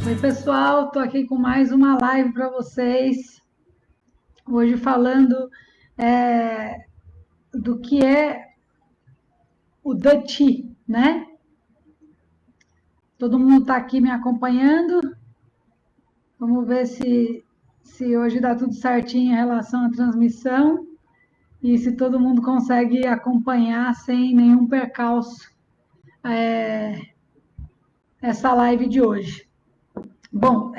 Oi, pessoal, estou aqui com mais uma live para vocês. Hoje falando do que é o Dati, né? Todo mundo está aqui me acompanhando. Vamos ver se hoje dá tudo certinho em relação à transmissão e se todo mundo consegue acompanhar sem nenhum percalço essa live de hoje. Bom,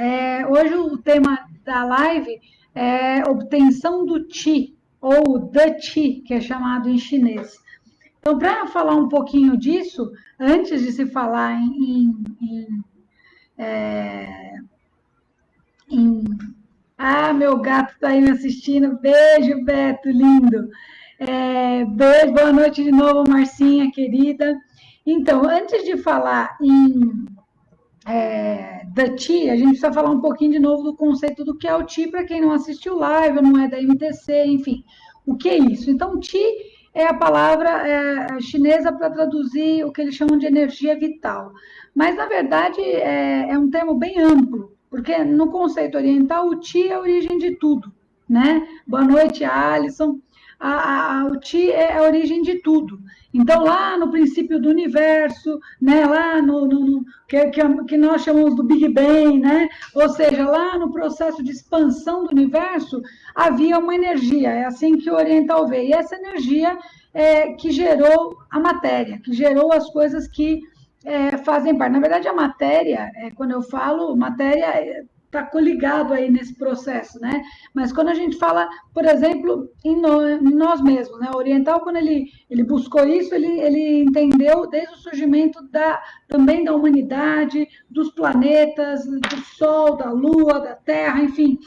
hoje o tema da live é obtenção do Qi, ou Da Qi, que é chamado em chinês. Então, para falar um pouquinho disso, antes de se falar Ah, meu gato está aí me assistindo. Beijo, Beto, lindo. Beijo, boa noite de novo, Marcinha, querida. Então, antes de falar da TI, a gente precisa falar um pouquinho de novo do conceito do que é o TI, para quem não assistiu live, não é da MTC, enfim. O que é isso? Então, TI é a palavra chinesa para traduzir o que eles chamam de energia vital. Mas, na verdade, é um termo bem amplo, porque no conceito oriental, o Ti é a origem de tudo, né? Boa noite, Alisson. O Ti é a origem de tudo. Então, lá no princípio do universo, né? Lá que nós chamamos do Big Bang, né? Ou seja, lá no processo de expansão do universo, havia uma energia, é assim que o oriental vê. E essa energia que gerou a matéria, que gerou as coisas que fazem parte. Na verdade, a matéria, quando eu falo matéria, está coligado aí nesse processo, né? Mas quando a gente fala, por exemplo, em nós mesmos, né? O oriental, quando ele buscou isso, ele entendeu desde o surgimento também da humanidade, dos planetas, do Sol, da Lua, da Terra, enfim,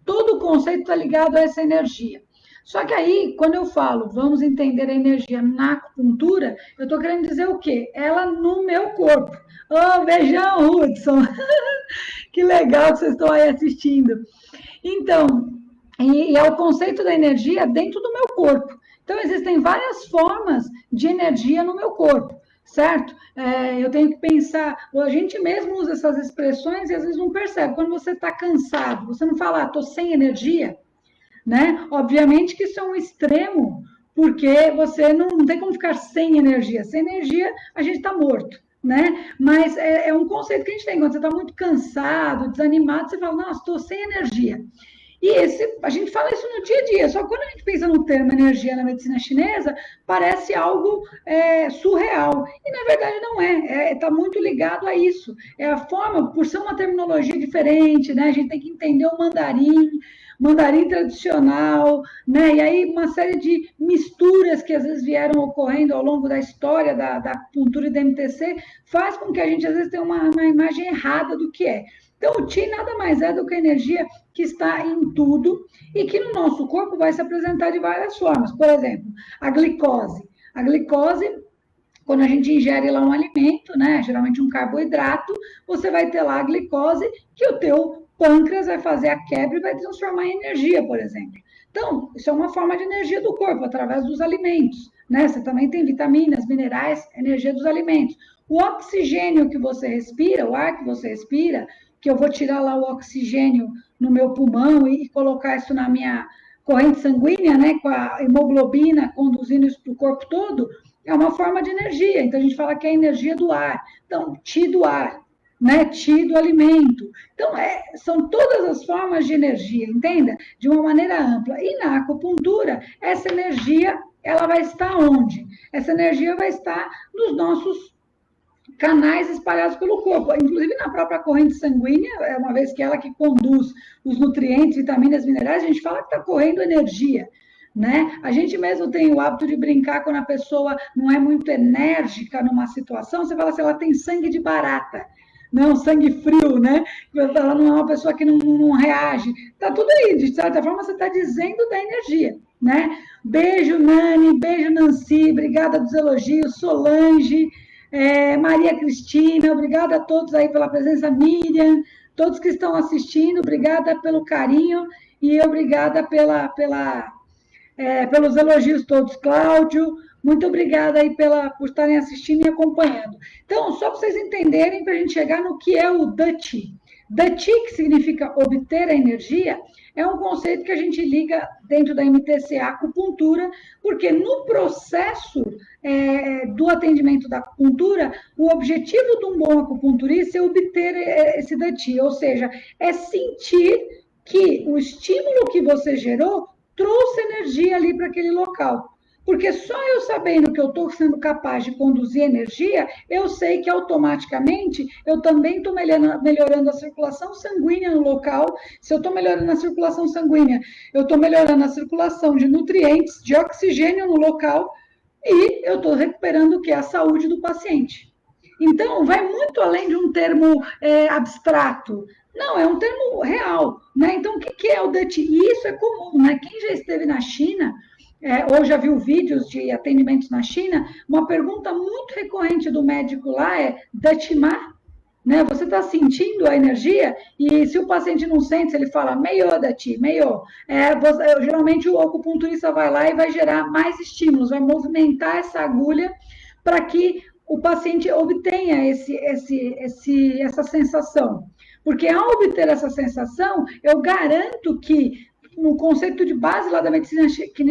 todo o conceito está ligado a essa energia. Só que aí, quando eu falo, vamos entender a energia na acupuntura, eu estou querendo dizer o quê? Ela no meu corpo. Oh, beijão, Hudson. Que legal que vocês estão aí assistindo. Então, é o conceito da energia dentro do meu corpo. Então, existem várias formas de energia no meu corpo, certo? Eu tenho que pensar, a gente mesmo usa essas expressões e às vezes não percebe. Quando você está cansado, você não fala, estou sem energia, né? Obviamente que isso é um extremo, porque você não tem como ficar sem energia. Sem energia, a gente está morto, né? Mas é um conceito que a gente tem. Quando você está muito cansado, desanimado, você fala, nossa, estou sem energia. E a gente fala isso no dia a dia, só que quando a gente pensa no termo energia na medicina chinesa, parece algo surreal. E na verdade não é, está muito ligado a isso. É a forma, por ser uma terminologia diferente, né? A gente tem que entender o mandarim tradicional, né? E aí uma série de misturas que às vezes vieram ocorrendo ao longo da história da acupuntura e da MTC, faz com que a gente às vezes tenha uma imagem errada do que é. Então, o Qi nada mais é do que a energia que está em tudo e que no nosso corpo vai se apresentar de várias formas. Por exemplo, a glicose. A glicose, quando a gente ingere lá um alimento, né, geralmente um carboidrato, você vai ter lá a glicose que o teu pâncreas vai fazer a quebra e vai transformar em energia, por exemplo. Então, isso é uma forma de energia do corpo, através dos alimentos, né? Você também tem vitaminas, minerais, energia dos alimentos. O oxigênio que você respira, o ar que você respira, que eu vou tirar lá o oxigênio no meu pulmão e colocar isso na minha corrente sanguínea, né, com a hemoglobina conduzindo isso para o corpo todo, é uma forma de energia. Então, a gente fala que é a energia do ar. Então, Qi do ar, né, Qi do alimento. Então, são todas as formas de energia, entenda? De uma maneira ampla. E na acupuntura, essa energia, ela vai estar onde? Essa energia vai estar nos nossos canais espalhados pelo corpo, inclusive na própria corrente sanguínea, uma vez que ela que conduz os nutrientes, vitaminas, minerais, a gente fala que está correndo energia, né? A gente mesmo tem o hábito de brincar quando a pessoa não é muito enérgica numa situação, você fala assim, ela tem sangue de barata, não, sangue frio, né? Ela não é uma pessoa que não reage. Tá tudo aí, de certa forma você está dizendo da energia, né? Beijo, Nani, beijo, Nancy, obrigada dos elogios, Solange, Maria Cristina, obrigada a todos aí pela presença, Miriam, todos que estão assistindo, obrigada pelo carinho e obrigada pelos elogios todos. Cláudio, muito obrigada aí por estarem assistindo e acompanhando. Então, só para vocês entenderem, para a gente chegar no que é o Dati. Dati, que significa obter a energia, é um conceito que a gente liga dentro da MTC à acupuntura, porque no processo do atendimento da acupuntura, o objetivo de um bom acupunturista é obter esse Dati, ou seja, é sentir que o estímulo que você gerou trouxe energia ali para aquele local. Porque só eu sabendo que eu estou sendo capaz de conduzir energia, eu sei que automaticamente eu também estou melhorando a circulação sanguínea no local. Se eu estou melhorando a circulação sanguínea, eu estou melhorando a circulação de nutrientes, de oxigênio no local, e eu estou recuperando o que é a saúde do paciente. Então, vai muito além de um termo abstrato. Não, é um termo real. Né? Então, o que é o Dati? E isso é comum. Né? Quem já esteve na China ou já viu vídeos de atendimentos na China, uma pergunta muito recorrente do médico lá é Datimar, né? Você está sentindo a energia? E se o paciente não sente, ele fala meio Dati, meio. Geralmente o acupunturista vai lá e vai gerar mais estímulos, vai movimentar essa agulha para que o paciente obtenha essa sensação. Porque ao obter essa sensação, eu garanto que no conceito de base lá da medicina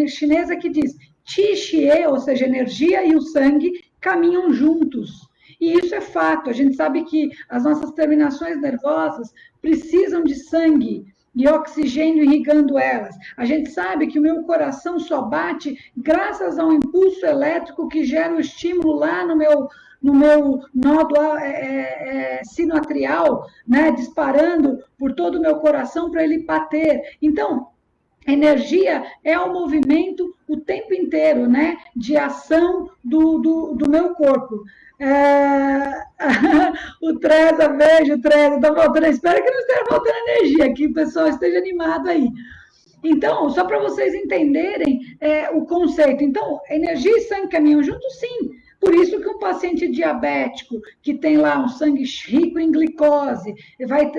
chinesa que diz Qi Xie, ou seja, energia e o sangue caminham juntos. E isso é fato. A gente sabe que as nossas terminações nervosas precisam de sangue e oxigênio irrigando elas. A gente sabe que o meu coração só bate graças a um impulso elétrico que gera o estímulo lá no meu nódulo sinoatrial, né, disparando por todo o meu coração para ele bater. Então, energia é o movimento o tempo inteiro, né, de ação do meu corpo. O Treza, vejo, o Treza, está faltando, espero que não esteja faltando energia, que o pessoal esteja animado aí. Então, só para vocês entenderem o conceito. Então, energia e sangue caminham juntos, sim. Por isso que um paciente diabético que tem lá um sangue rico em glicose,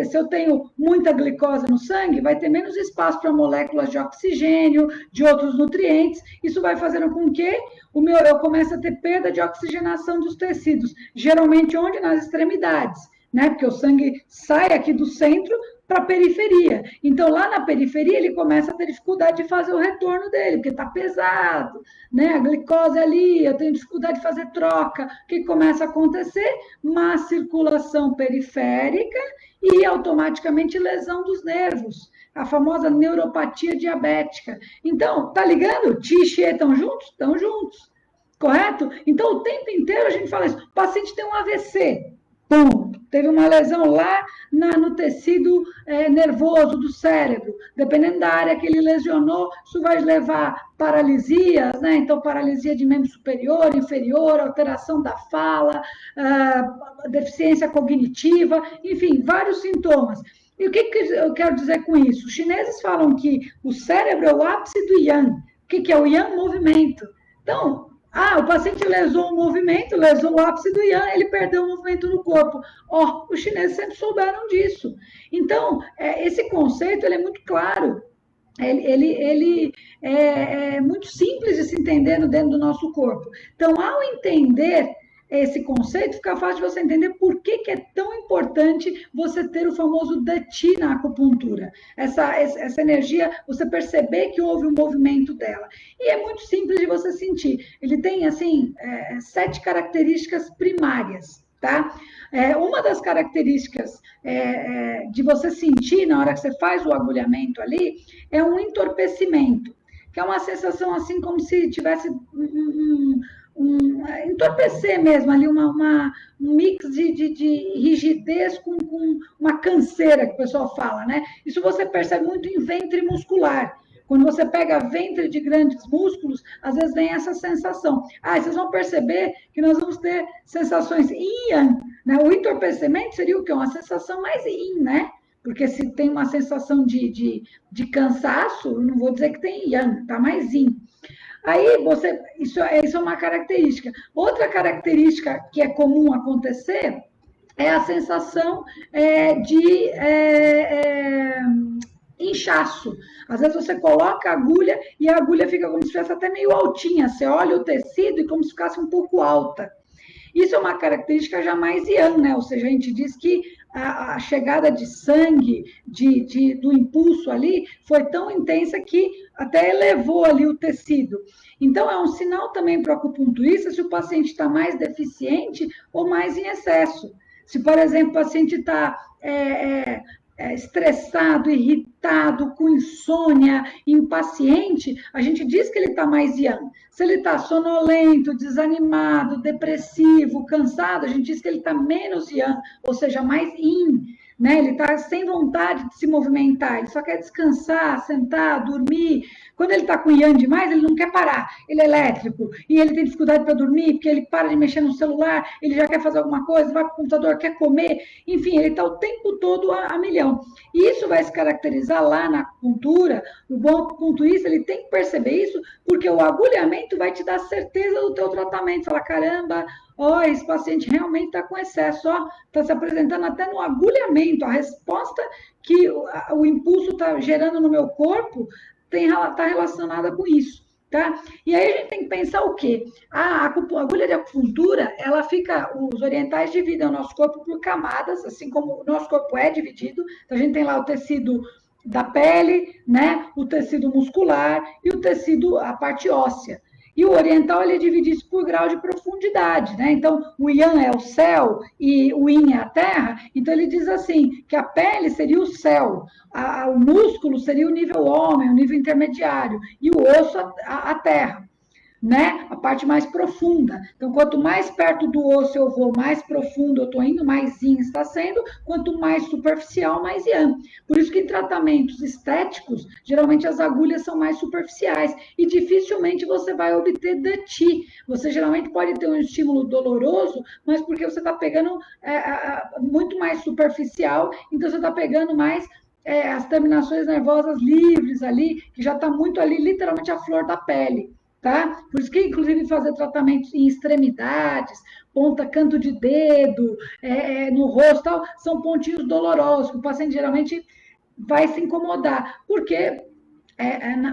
se eu tenho muita glicose no sangue, vai ter menos espaço para moléculas de oxigênio, de outros nutrientes. Isso vai fazendo com que eu comece a ter perda de oxigenação dos tecidos, geralmente onde? Nas extremidades, né? Porque o sangue sai aqui do centro para a periferia. Então, lá na periferia, ele começa a ter dificuldade de fazer o retorno dele, porque está pesado, né? A glicose ali, eu tenho dificuldade de fazer troca. O que começa a acontecer? Má circulação periférica e automaticamente lesão dos nervos, a famosa neuropatia diabética. Então, tá ligando? Qi e Xie estão juntos? Estão juntos. Correto? Então, o tempo inteiro a gente fala isso. O paciente tem um AVC. Pum, teve uma lesão lá no tecido nervoso do cérebro. Dependendo da área que ele lesionou, isso vai levar paralisias, né? Então, paralisia de membro superior, inferior, alteração da fala, deficiência cognitiva, enfim, vários sintomas. E o que eu quero dizer com isso? Os chineses falam que o cérebro é o ápice do yang. O que é o yang? Movimento. Então, o paciente lesou o movimento, lesou o ápice do yang, ele perdeu o movimento no corpo. Os chineses sempre souberam disso. Então, esse conceito ele é muito claro. Ele é muito simples de se entender dentro do nosso corpo. Então, ao entender esse conceito, fica fácil de você entender por que é tão importante você ter o famoso Dati na acupuntura. Essa energia, você perceber que houve um movimento dela. E é muito simples de você sentir. Ele tem, assim, 7 características primárias, tá? Uma das características de você sentir na hora que você faz o agulhamento ali é um entorpecimento, que é uma sensação assim como se tivesse entorpecer mesmo ali, um mix de rigidez com uma canseira, que o pessoal fala, né? Isso você percebe muito em ventre muscular. Quando você pega ventre de grandes músculos, às vezes vem essa sensação. Vocês vão perceber que nós vamos ter sensações yin, né? O entorpecimento seria o quê? Uma sensação mais yin, né? Porque se tem uma sensação de cansaço, não vou dizer que tem yang, tá mais yin. Aí, isso é uma característica. Outra característica que é comum acontecer é a sensação de inchaço. Às vezes você coloca a agulha e a agulha fica como se fosse até meio altinha. Você olha o tecido e como se ficasse um pouco alta. Isso é uma característica já mais yang, né? Ou seja, a gente diz que a chegada de sangue, do impulso ali, foi tão intensa que até elevou ali o tecido. Então, é um sinal também para o acupunturista se o paciente está mais deficiente ou mais em excesso. Se, por exemplo, o paciente está estressado, irritado, com insônia, impaciente, a gente diz que ele está mais yang. Se ele está sonolento, desanimado, depressivo, cansado, a gente diz que ele está menos yang, ou seja, mais yin. Né? Ele está sem vontade de se movimentar, ele só quer descansar, sentar, dormir. Quando ele está com yang demais, ele não quer parar. Ele é elétrico e ele tem dificuldade para dormir, porque ele para de mexer no celular, ele já quer fazer alguma coisa, vai para o computador, quer comer. Enfim, ele está o tempo todo a milhão. E isso vai se caracterizar lá na acupuntura. O bom acupunturista, ele tem que perceber isso, porque o agulhamento vai te dar certeza do teu tratamento. Fala, caramba, ó, esse paciente realmente está com excesso, ó, está se apresentando até no agulhamento. A resposta que o impulso está gerando no meu corpo está relacionada com isso. Tá? E aí a gente tem que pensar o quê? A agulha de acupuntura, ela fica, os orientais dividem o nosso corpo por camadas, assim como o nosso corpo é dividido. Então a gente tem lá o tecido da pele, né? O tecido muscular e o tecido, a parte óssea. E o oriental, ele divide isso por grau de profundidade, né? Então, o yang é o céu e o yin é a terra. Então, ele diz assim, que a pele seria o céu, o músculo seria o nível homem, o nível intermediário, e o osso a terra. Né? A parte mais profunda. Então, quanto mais perto do osso eu vou, mais profundo eu estou indo, mais yin está sendo, quanto mais superficial, mais yang. Por isso que em tratamentos estéticos, geralmente as agulhas são mais superficiais e dificilmente você vai obter dati. Você geralmente pode ter um estímulo doloroso, mas porque você está pegando muito mais superficial, então você está pegando mais as terminações nervosas livres ali, que já está muito ali, literalmente a flor da pele. Tá? Por isso que, inclusive, fazer tratamentos em extremidades, ponta, canto de dedo, no rosto, tal, são pontinhos dolorosos, que o paciente geralmente vai se incomodar, porque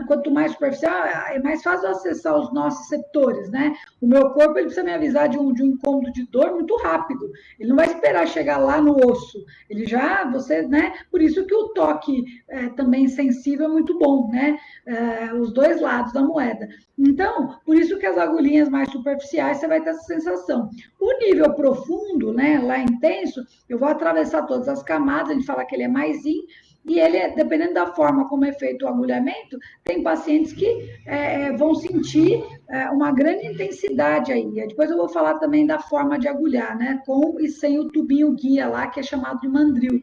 quanto mais superficial, é mais fácil acessar os nossos receptores, né? O meu corpo, ele precisa me avisar de um incômodo de dor muito rápido. Ele não vai esperar chegar lá no osso. Ele já, né? Por isso que o toque também sensível é muito bom, né? Os dois lados da moeda. Então, por isso que as agulhinhas mais superficiais, você vai ter essa sensação. O nível profundo, né? Lá intenso, eu vou atravessar todas as camadas, a gente fala que ele é mais yin, e ele, dependendo da forma como é feito o agulhamento, tem pacientes que vão sentir uma grande intensidade aí. Depois eu vou falar também da forma de agulhar, né? Com e sem o tubinho guia lá, que é chamado de mandril.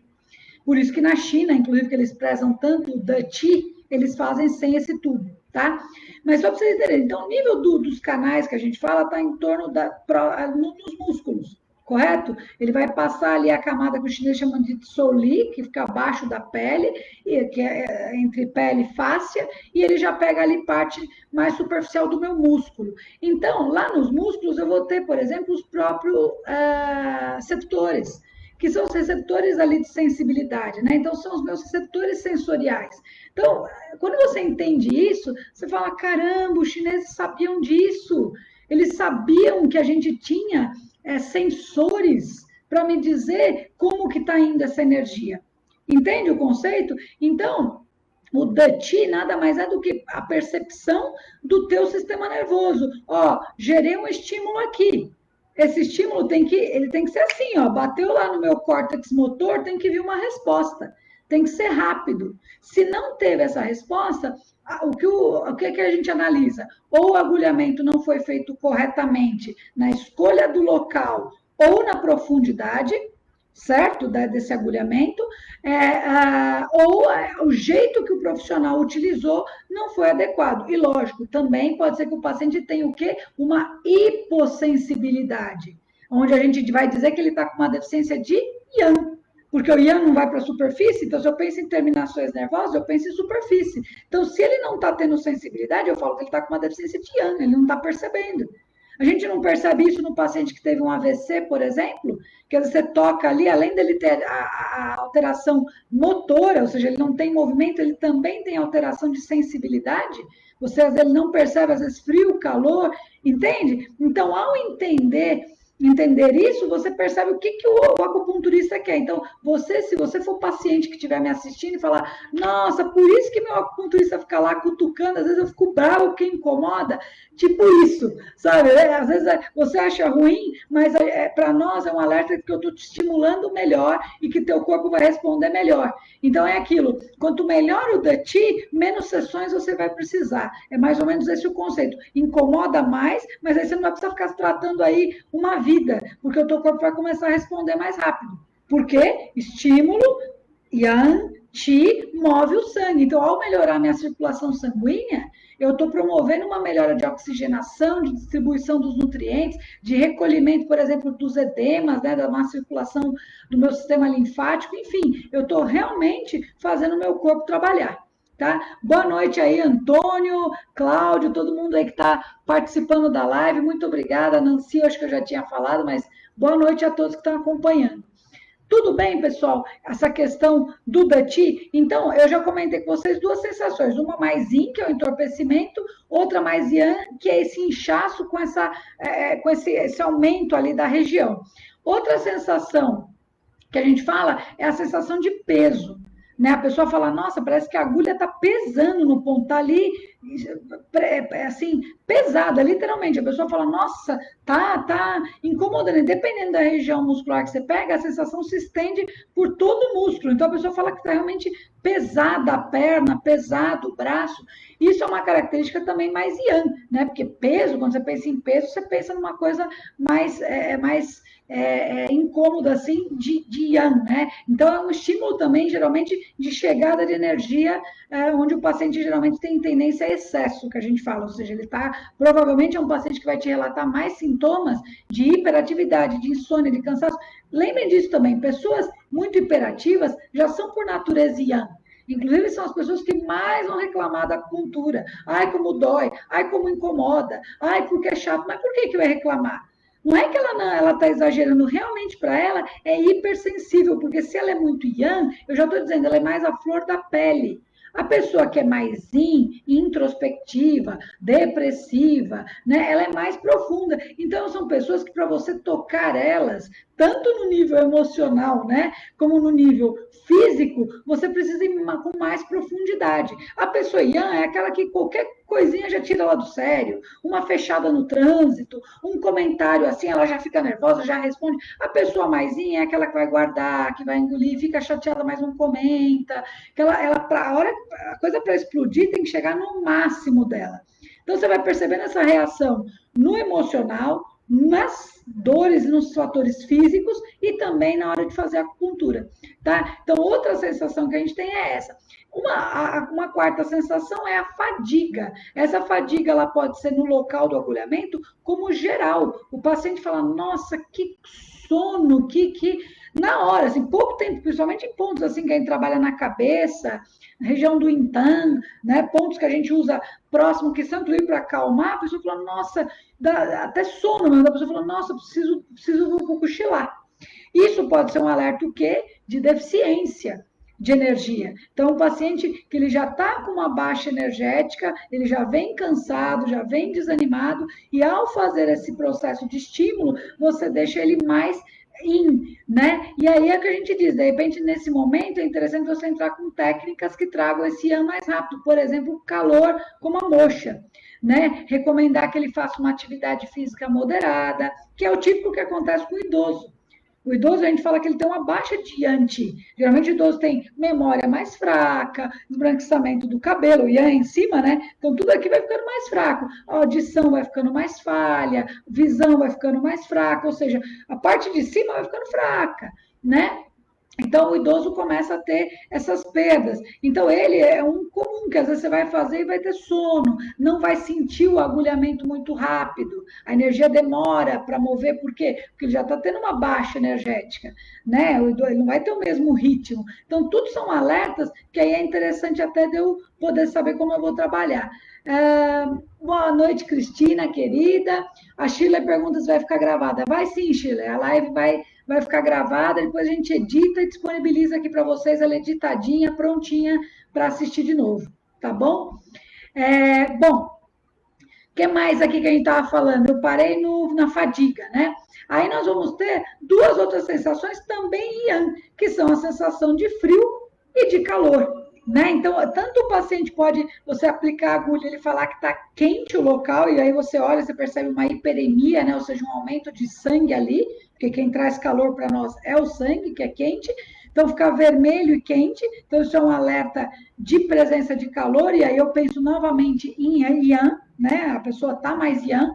Por isso que na China, inclusive, que eles prezam tanto o dati, eles fazem sem esse tubo, tá? Mas só para vocês entenderem, então o nível dos canais que a gente fala está em torno dos músculos. Correto? Ele vai passar ali a camada que o chinês chama de tsoli, que fica abaixo da pele, que é entre pele e fáscia, e ele já pega ali parte mais superficial do meu músculo. Então, lá nos músculos, eu vou ter, por exemplo, os próprios receptores, que são os receptores ali de sensibilidade, né? Então, são os meus receptores sensoriais. Então, quando você entende isso, você fala, caramba, os chineses sabiam disso, eles sabiam que a gente tinha sensores para me dizer como que está indo essa energia. Entende o conceito? Então, o dati nada mais é do que a percepção do teu sistema nervoso. Ó, gerei um estímulo aqui. Esse estímulo ele tem que ser assim, ó, bateu lá no meu córtex motor, tem que vir uma resposta. Tem que ser rápido. Se não teve essa resposta, o que a gente analisa? Ou o agulhamento não foi feito corretamente na escolha do local ou na profundidade, certo? Desse agulhamento, ou o jeito que o profissional utilizou não foi adequado. E, lógico, também pode ser que o paciente tenha o quê? Uma hipossensibilidade, onde a gente vai dizer que ele está com uma deficiência de yang. Porque o yang não vai para a superfície, então se eu penso em terminações nervosas, eu penso em superfície. Então, se ele não está tendo sensibilidade, eu falo que ele está com uma deficiência de yang, ele não está percebendo. A gente não percebe isso no paciente que teve um AVC, por exemplo, que você toca ali, além dele ter a alteração motora, ou seja, ele não tem movimento, ele também tem alteração de sensibilidade. Você, às vezes, não percebe, às vezes, frio, calor, entende? Então, ao entender entender isso, você percebe o que, que o acupunturista quer. Então, se você for paciente que estiver me assistindo e falar, nossa, por isso que meu acupunturista fica lá cutucando, às vezes eu fico bravo, que incomoda, tipo isso, sabe? Às vezes você acha ruim, mas para nós é um alerta que eu estou te estimulando melhor e que teu corpo vai responder melhor. Então, é aquilo, quanto melhor o Dati, menos sessões você vai precisar. É mais ou menos esse o conceito. Incomoda mais, mas aí você não vai precisar ficar tratando aí uma vida, porque o teu corpo vai começar a responder mais rápido. Por quê? Estímulo, Yang, Qi, move o sangue. Então, ao melhorar minha circulação sanguínea, eu estou promovendo uma melhora de oxigenação, de distribuição dos nutrientes, de recolhimento, por exemplo, dos edemas, né, da má circulação do meu sistema linfático, enfim, eu estou realmente fazendo o meu corpo trabalhar. Tá? Boa noite aí, Antônio, Cláudio, todo mundo aí que está participando da live. Muito obrigada, Nancy, eu acho que eu já tinha falado, mas boa noite a todos que estão acompanhando. Tudo bem, pessoal? Essa questão do Dati, então, eu já comentei com vocês duas sensações. Uma mais yin, que é o entorpecimento, outra mais yang, que é esse inchaço com esse aumento ali da região. Outra sensação que a gente fala é a sensação de peso. Né? A pessoa fala, nossa, parece que a agulha está pesando no ponto, está ali, assim, pesada, literalmente. A pessoa fala, nossa, tá incomodando. Dependendo da região muscular que você pega, a sensação se estende por todo o músculo. Então a pessoa fala que está realmente pesada a perna, pesado o braço. Isso é uma característica também mais yang, né? Porque peso, quando você pensa em peso, você pensa numa coisa mais incômodo assim de yang, né? Então é um estímulo também geralmente de chegada de energia, onde o paciente geralmente tem tendência a excesso, que a gente fala, ou seja, ele provavelmente é um paciente que vai te relatar mais sintomas de hiperatividade, de insônia, de cansaço. Lembrem disso também, pessoas muito hiperativas já são por natureza yang. Inclusive, são as pessoas que mais vão reclamar da acupuntura. Ai, como dói. Ai, como incomoda. Ai, porque é chato. Mas por que vai reclamar? Não é que ela está exagerando, realmente para ela é hipersensível, porque se ela é muito yang, eu já estou dizendo, ela é mais a flor da pele. A pessoa que é mais yin, introspectiva, depressiva, né, ela é mais profunda. Então, são pessoas que, para você tocar elas, tanto no nível emocional, né, como no nível físico, você precisa ir com mais profundidade. A pessoa yang é aquela que qualquer coisinha já tira ela do sério, uma fechada no trânsito, um comentário assim, ela já fica nervosa, já responde. A pessoa maisinha é aquela que vai guardar, que vai engolir, fica chateada, mas não comenta. A coisa para explodir tem que chegar no máximo dela. Então você vai percebendo essa reação no emocional, nas dores e nos fatores físicos e também na hora de fazer a acupuntura, tá? Então, outra sensação que a gente tem é essa. Uma quarta sensação é a fadiga. Essa fadiga ela pode ser no local do agulhamento, como geral. O paciente fala, nossa, que sono, na hora, assim, pouco tempo, principalmente em pontos assim que a gente trabalha na cabeça, região do Intan, né, pontos que a gente usa próximo, que são inclusive para acalmar, a pessoa fala, nossa, até sono, mas a pessoa fala, nossa, preciso cochilar. Isso pode ser um alerta o quê? De deficiência de energia. Então, o paciente que ele já está com uma baixa energética, ele já vem cansado, já vem desanimado, e ao fazer esse processo de estímulo, você deixa ele mais né? E aí é que a gente diz, de repente, nesse momento, é interessante você entrar com técnicas que tragam esse yang mais rápido, por exemplo, calor, como a moxa, né? Recomendar que ele faça uma atividade física moderada, que é o típico que acontece com o idoso. O idoso, a gente fala que ele tem uma baixa de yang. Geralmente o idoso tem memória mais fraca, esbranquiçamento do cabelo, yang em cima, né? Então tudo aqui vai ficando mais fraco. A audição vai ficando mais falha, visão vai ficando mais fraca, ou seja, a parte de cima vai ficando fraca, né? Então, o idoso começa a ter essas perdas. Então, ele é um comum, que às vezes você vai fazer e vai ter sono, não vai sentir o agulhamento muito rápido, a energia demora para mover, por quê? Porque ele já está tendo uma baixa energética, né? Ele não vai ter o mesmo ritmo. Então, tudo são alertas que aí é interessante até de eu poder saber como eu vou trabalhar. Boa noite, Cristina, querida. A Sheila pergunta se vai ficar gravada. Vai sim, Sheila, a live vai ficar gravada, depois a gente edita e disponibiliza aqui para vocês ela editadinha, prontinha para assistir de novo, tá bom? Bom, que mais aqui que a gente estava falando? Eu parei na fadiga, né? Aí nós vamos ter duas outras sensações também Yang, que são a sensação de frio e de calor. Né? Então, tanto o paciente pode, você aplicar a agulha, ele falar que está quente o local, e aí você olha, você percebe uma hiperemia, né? Ou seja, um aumento de sangue ali, porque quem traz calor para nós é o sangue, que é quente, então fica vermelho e quente, então isso é um alerta de presença de calor, e aí eu penso novamente em Yang, né? A pessoa está mais Yang,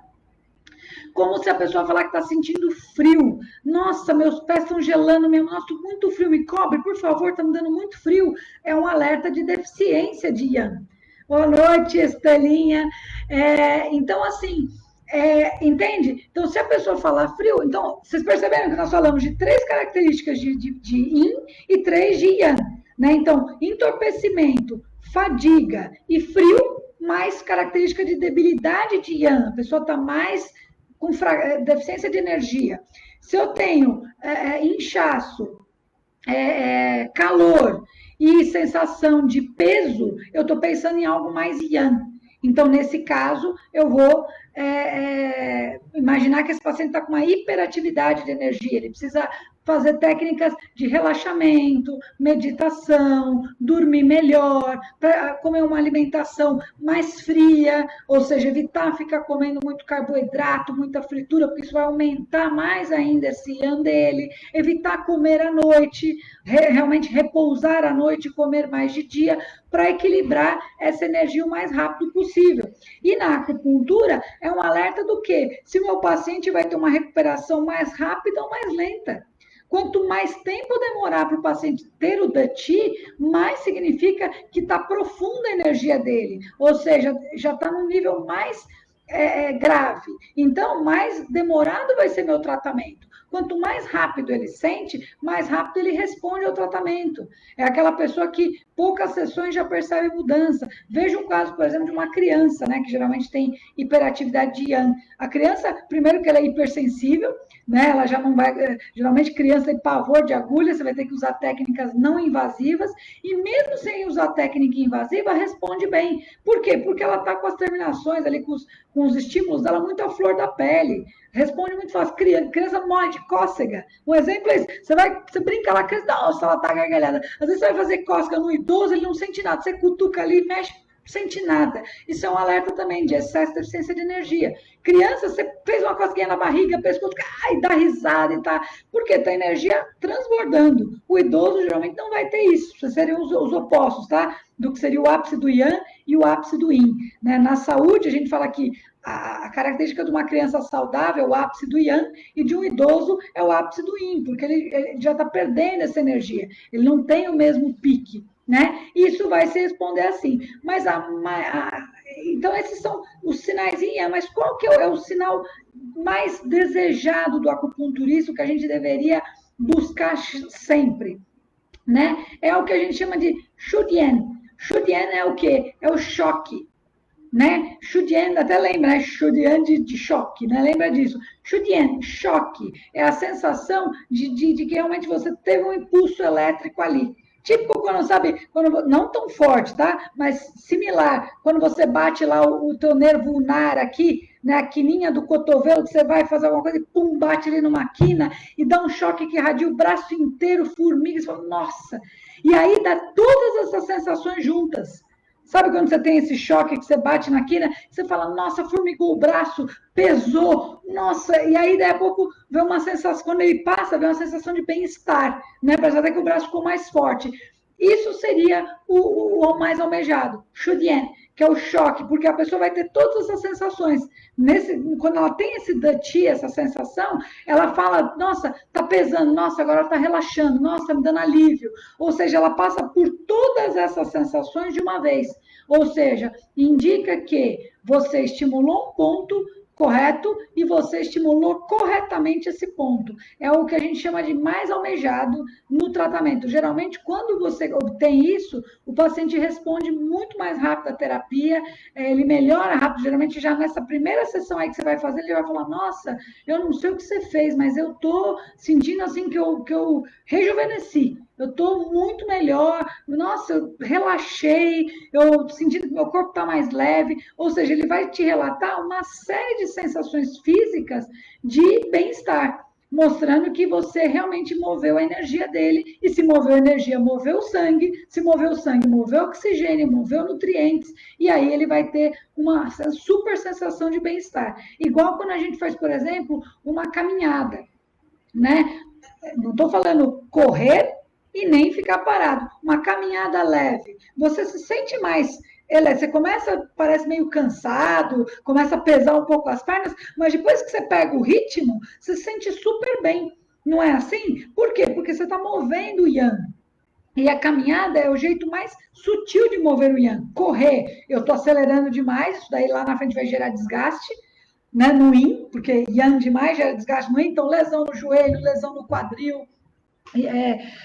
como se a pessoa falar que está sentindo frio. Nossa, meus pés estão gelando mesmo. Nossa, muito frio, me cobre, por favor, está me dando muito frio. É um alerta de deficiência de Yang. Boa noite, Estelinha. Então, assim, entende? Então, se a pessoa falar frio, então, vocês perceberam que nós falamos de 3 características de Yin e 3 de Yang. Né? Então, entorpecimento, fadiga e frio, mais característica de debilidade de Yang. A pessoa está mais com deficiência de energia. Se eu tenho inchaço, calor e sensação de peso, eu estou pensando em algo mais Yang. Então, nesse caso, eu vou imaginar que esse paciente está com uma hiperatividade de energia, ele precisa fazer técnicas de relaxamento, meditação, dormir melhor, para comer uma alimentação mais fria, ou seja, evitar ficar comendo muito carboidrato, muita fritura, porque isso vai aumentar mais ainda esse Yang dele, evitar comer à noite, realmente repousar à noite e comer mais de dia, para equilibrar essa energia o mais rápido possível. E na acupuntura, é um alerta do quê? Se o meu paciente vai ter uma recuperação mais rápida ou mais lenta. Quanto mais tempo demorar para o paciente ter o DATI, mais significa que está profunda a energia dele, ou seja, já está num nível mais grave. Então, mais demorado vai ser meu tratamento. Quanto mais rápido ele sente, mais rápido ele responde ao tratamento. É aquela pessoa que poucas sessões já percebe mudança. Veja um caso, por exemplo, de uma criança, né, que geralmente tem hiperatividade de Yang. A criança, primeiro que ela é hipersensível, né, ela já não vai... Geralmente criança tem pavor de agulha, você vai ter que usar técnicas não invasivas, e mesmo sem usar técnica invasiva, responde bem. Por quê? Porque ela está com as terminações ali, com os estímulos dela muito à flor da pele. Responde muito fácil. Criança morre de cócega. Um exemplo é esse. Você brinca lá, a criança, nossa, ela tá gargalhada. Às vezes você vai fazer cócega no idoso, ele não sente nada. Você cutuca ali, mexe, não sente nada. Isso é um alerta também de excesso de deficiência de energia. Criança, você fez uma cosquinha na barriga, pescoço, ai, dá risada e tá. Por quê? Tá energia transbordando. O idoso geralmente não vai ter isso. Seriam os opostos, tá? Do que seria o ápice do Yang e o ápice do Yin. Né? Na saúde, a gente fala que a característica de uma criança saudável é o ápice do Yang e de um idoso é o ápice do Yin, porque ele já está perdendo essa energia, ele não tem o mesmo pique, né? Isso vai se responder assim. Mas então esses são os sinais Yin, mas qual que é o sinal mais desejado do acupunturista, que a gente deveria buscar sempre, né? É o que a gente chama de Shudian. Shudian é o quê? É o choque. Né? Shudian, até lembra, né? Shudian de choque, né? Lembra disso? Shudian, choque, é a sensação de que realmente você teve um impulso elétrico ali. Tipo quando, sabe, não tão forte, tá? Mas similar, quando você bate lá o teu nervo ulnar aqui, né, a quininha do cotovelo, que você vai fazer alguma coisa e pum, bate ali numa quina e dá um choque que irradia o braço inteiro, formiga, você fala, nossa! E aí dá todas essas sensações juntas. Sabe quando você tem esse choque que você bate na quina, você fala, nossa, formigou o braço, pesou, nossa, e aí daí a pouco vem uma sensação, quando ele passa, vem uma sensação de bem-estar, né? Apesar de que o braço ficou mais forte. Isso seria o mais almejado, Shudian, que é o choque, porque a pessoa vai ter todas essas sensações. Quando ela tem esse dati, essa sensação, ela fala, nossa, tá pesando, nossa, agora tá relaxando, nossa, tá me dando alívio. Ou seja, ela passa por todas essas sensações de uma vez. Ou seja, indica que você estimulou um ponto correto e você estimulou corretamente esse ponto. É o que a gente chama de mais almejado no tratamento. Geralmente, quando você obtém isso, o paciente responde muito mais rápido à terapia, ele melhora rápido. Geralmente, já nessa primeira sessão aí que você vai fazer, ele vai falar, nossa, eu não sei o que você fez, mas eu estou sentindo assim que eu rejuvenesci. eu estou muito melhor, nossa, eu relaxei, eu sentindo que meu corpo está mais leve, ou seja, ele vai te relatar uma série de sensações físicas de bem-estar, mostrando que você realmente moveu a energia dele, e se moveu a energia, moveu o sangue, se moveu o sangue, moveu oxigênio, moveu nutrientes, e aí ele vai ter uma super sensação de bem-estar. Igual quando a gente faz, por exemplo, uma caminhada, né? Não estou falando correr e nem ficar parado. Uma caminhada leve. Você se sente mais. Você começa, parece meio cansado, começa a pesar um pouco as pernas, mas depois que você pega o ritmo, você se sente super bem. Não é assim? Por quê? Porque você está movendo o yang. E a caminhada é o jeito mais sutil de mover o yang. Correr, eu estou acelerando demais, isso daí lá na frente vai gerar desgaste, né, no yin, porque yang demais gera desgaste no yin, então lesão no joelho, lesão no quadril,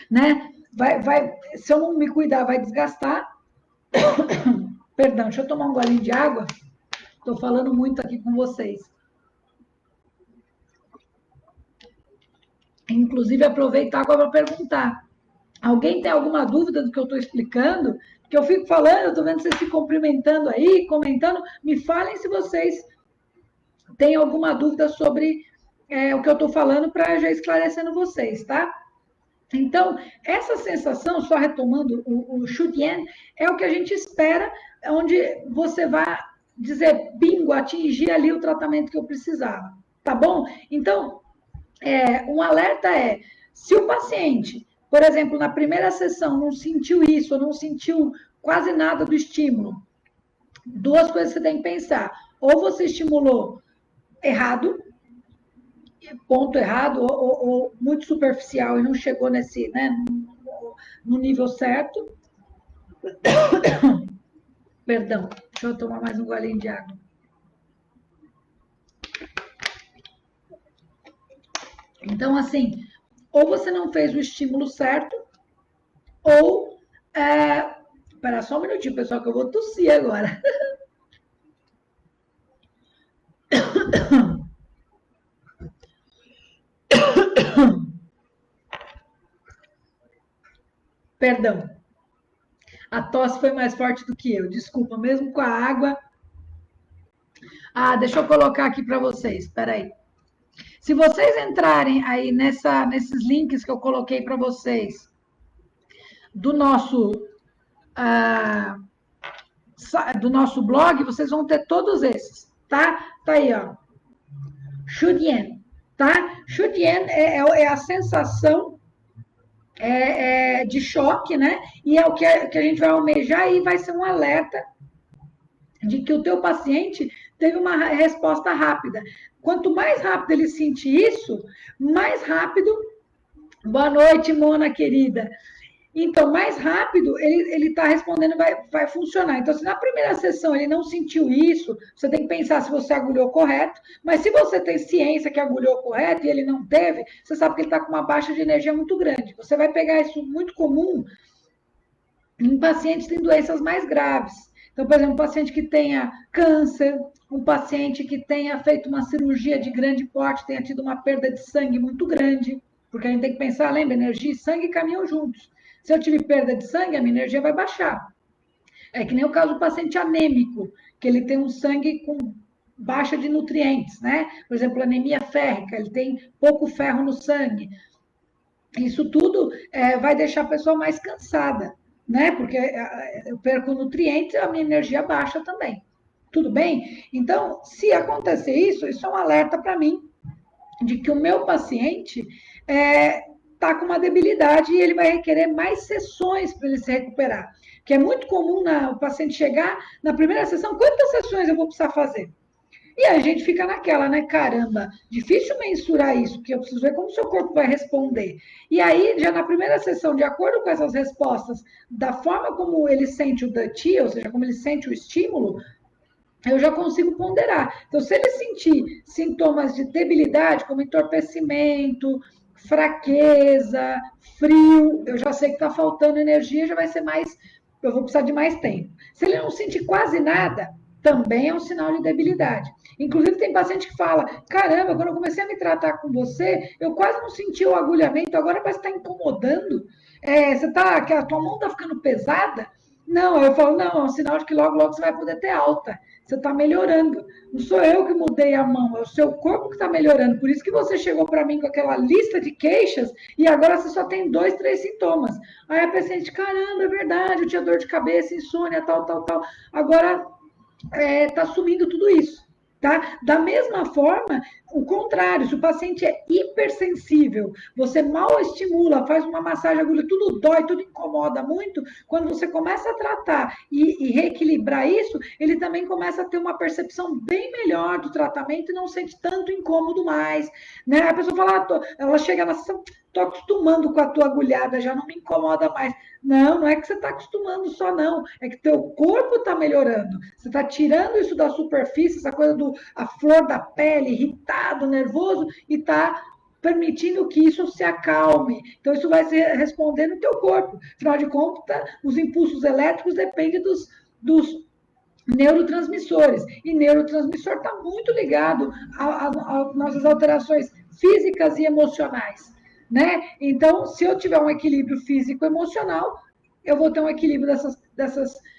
né, se eu não me cuidar, vai desgastar. Perdão, deixa eu tomar um golinho de água, estou falando muito aqui com vocês. Inclusive, aproveitar agora para perguntar, alguém tem alguma dúvida do que eu estou explicando? Porque eu fico falando, eu estou vendo vocês se cumprimentando aí, comentando, me falem se vocês têm alguma dúvida sobre o que eu estou falando para já esclarecendo vocês, tá? Então, essa sensação, só retomando o Shutian, é o que a gente espera, onde você vai dizer, bingo, atingir ali o tratamento que eu precisava, tá bom? Então, um alerta é, se o paciente, por exemplo, na primeira sessão não sentiu isso, ou não sentiu quase nada do estímulo, duas coisas você tem que pensar. Ou você estimulou errado, ponto errado, ou muito superficial e não chegou nesse, né, no nível certo. Perdão, deixa eu tomar mais um golinho de água. Então, assim, ou você não fez o estímulo certo, ou... Espera só um minutinho, pessoal, que eu vou tossir agora. Perdão. A tosse foi mais forte do que eu. Desculpa, mesmo com a água. Deixa eu colocar aqui para vocês. Espera aí. Se vocês entrarem aí nesses links que eu coloquei para vocês do nosso blog, vocês vão ter todos esses, tá? Tá aí, ó. Shutian, tá? Shutian é a sensação de choque, né? E é o que a gente vai almejar e vai ser um alerta de que o teu paciente teve uma resposta rápida. Quanto mais rápido ele sentir isso, mais rápido... Boa noite, Mona, querida. Então, mais rápido ele está respondendo, vai funcionar. Então, se na primeira sessão ele não sentiu isso, você tem que pensar se você agulhou correto, mas se você tem ciência que agulhou correto e ele não teve, você sabe que ele está com uma baixa de energia muito grande. Você vai pegar isso muito comum em pacientes que têm doenças mais graves. Então, por exemplo, um paciente que tenha câncer, um paciente que tenha feito uma cirurgia de grande porte, tenha tido uma perda de sangue muito grande, porque a gente tem que pensar, lembra, energia e sangue caminham juntos. Se eu tive perda de sangue, a minha energia vai baixar. É que nem o caso do paciente anêmico, que ele tem um sangue com baixa de nutrientes, né? Por exemplo, anemia férrica, ele tem pouco ferro no sangue. Isso tudo vai deixar a pessoa mais cansada, né? Porque eu perco nutrientes, a minha energia baixa também. Tudo bem? Então, se acontecer isso é um alerta para mim de que o meu paciente está com uma debilidade e ele vai requerer mais sessões para ele se recuperar. Que é muito comum o paciente chegar na primeira sessão, quantas sessões eu vou precisar fazer? E a gente fica naquela, né? Caramba, difícil mensurar isso, porque eu preciso ver como o seu corpo vai responder. E aí, já na primeira sessão, de acordo com essas respostas, da forma como ele sente o DUT, ou seja, como ele sente o estímulo, eu já consigo ponderar. Então, se ele sentir sintomas de debilidade, como entorpecimento, fraqueza, frio, eu já sei que está faltando energia, já vai ser mais, eu vou precisar de mais tempo. Se ele não sentir quase nada, também é um sinal de debilidade. Inclusive, tem paciente que fala: caramba, quando eu comecei a me tratar com você, eu quase não senti o agulhamento, agora parece que está incomodando. Que a tua mão está ficando pesada? Não, eu falo: não, é um sinal de que logo, logo você vai poder ter alta. Você está melhorando. Não sou eu que mudei a mão, é o seu corpo que está melhorando. Por isso que você chegou para mim com aquela lista de queixas e agora você só tem 2, 3 sintomas. Aí a paciente: caramba, é verdade, eu tinha dor de cabeça, insônia, tal, tal, tal. Agora está sumindo tudo isso. Tá? Da mesma forma, o contrário, se o paciente é hipersensível, você mal estimula, faz uma massagem, agulha, tudo dói, tudo incomoda muito, quando você começa a tratar e reequilibrar isso, ele também começa a ter uma percepção bem melhor do tratamento e não sente tanto incômodo mais. Né? A pessoa fala, ela chega na sessão: estou acostumando com a tua agulhada, já não me incomoda mais. Não, não é que você está acostumando só, não. É que teu corpo está melhorando. Você está tirando isso da superfície, essa coisa do a flor da pele, irritado, nervoso, e está permitindo que isso se acalme. Então, isso vai se responder no teu corpo. Afinal de contas, os impulsos elétricos dependem dos neurotransmissores. E neurotransmissor está muito ligado às nossas alterações físicas e emocionais. Né? Então, se eu tiver um equilíbrio físico-emocional, eu vou ter um equilíbrio desses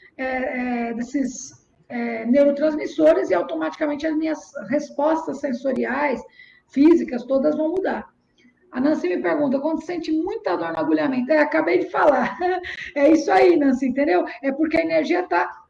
neurotransmissores e automaticamente as minhas respostas sensoriais, físicas, todas vão mudar. A Nancy me pergunta: quando sente muita dor no agulhamento? Acabei de falar. É isso aí, Nancy, entendeu? É porque a energia está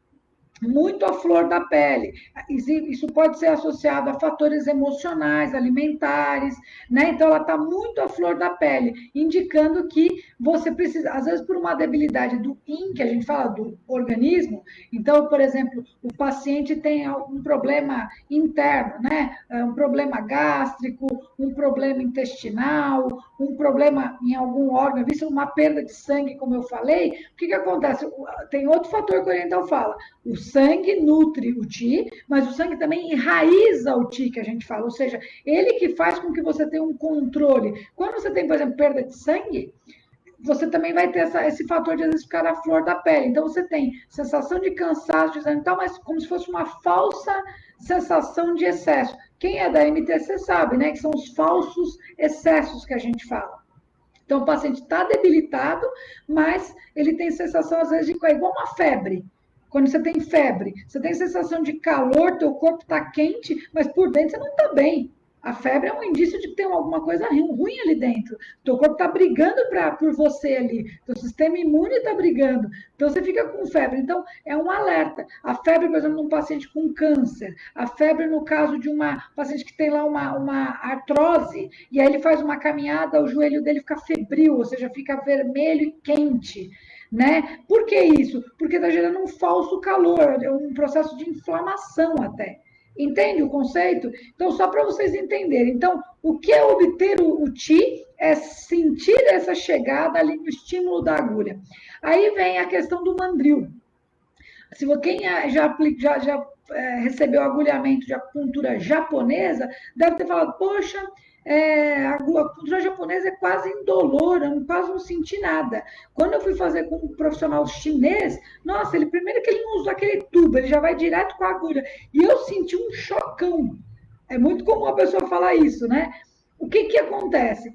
muito à flor da pele. Isso pode ser associado a fatores emocionais, alimentares, né? Então, ela está muito à flor da pele, indicando que você precisa, às vezes, por uma debilidade do yin, que a gente fala do organismo. Então, por exemplo, o paciente tem algum problema interno, né? Um problema gástrico, um problema intestinal, um problema em algum órgão, visto uma perda de sangue, como eu falei. O que acontece? Tem outro fator que o oriental fala: o sangue nutre o Qi, mas o sangue também enraiza o Qi, que a gente fala, ou seja, ele que faz com que você tenha um controle. Quando você tem, por exemplo, perda de sangue, você também vai ter esse fator de, às vezes, ficar na flor da pele. Então, você tem sensação de cansaço, de exame e tal, mas como se fosse uma falsa sensação de excesso. Quem é da MTC sabe, né, que são os falsos excessos que a gente fala. Então, o paciente está debilitado, mas ele tem sensação, às vezes, de igual uma febre. Quando você tem febre, você tem sensação de calor, teu corpo está quente, mas por dentro você não está bem. A febre é um indício de que tem alguma coisa ruim ali dentro. Teu corpo está brigando por você ali. Teu sistema imune está brigando. Então, você fica com febre. Então, é um alerta. A febre, por exemplo, num paciente com câncer. A febre no caso de uma paciente que tem lá uma artrose. E aí ele faz uma caminhada, o joelho dele fica febril, ou seja, fica vermelho e quente. Né? Por que isso? Porque está gerando um falso calor, um processo de inflamação até. Entende o conceito? Então, só para vocês entenderem. Então, o que é obter o Qi é sentir essa chegada ali no estímulo da agulha. Aí vem a questão do mandril. Se quem já recebeu agulhamento de acupuntura japonesa, deve ter falado: poxa, a acupuntura japonesa é quase indolor, eu quase não senti nada. Quando eu fui fazer com um profissional chinês, nossa, primeiro que ele não usa aquele tubo, ele já vai direto com a agulha. E eu senti um chocão. É muito comum a pessoa falar isso, né? O que acontece?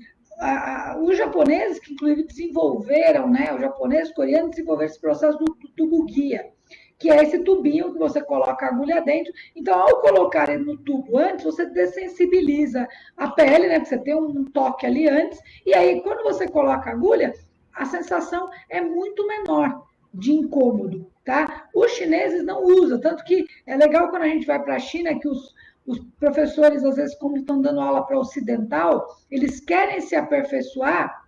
Os japoneses, que inclusive desenvolveram, né? Os japoneses, coreanos, desenvolveram esse processo do tubo guia, que é esse tubinho que você coloca a agulha dentro. Então, ao colocar ele no tubo antes, você dessensibiliza a pele, né? Porque você tem um toque ali antes, e aí, quando você coloca a agulha, a sensação é muito menor de incômodo, tá? Os chineses não usam, tanto que é legal quando a gente vai para a China, que os professores, às vezes, como estão dando aula para ocidental, eles querem se aperfeiçoar,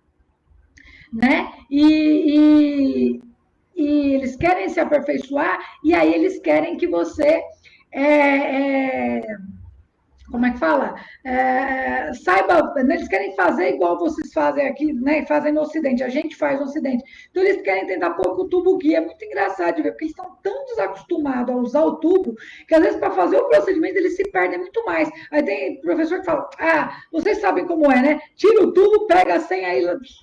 né? E eles querem se aperfeiçoar, e aí eles querem que você como é que fala? Saiba, né, eles querem fazer igual vocês fazem aqui, né? Fazem no Ocidente, a gente faz no Ocidente. Então eles querem tentar pôr com o tubo guia. É muito engraçado de ver, porque eles estão tão desacostumados a usar o tubo, que às vezes para fazer o procedimento eles se perdem muito mais. Aí tem professor que fala: ah, vocês sabem como é, né? Tira o tubo, pega a senha aí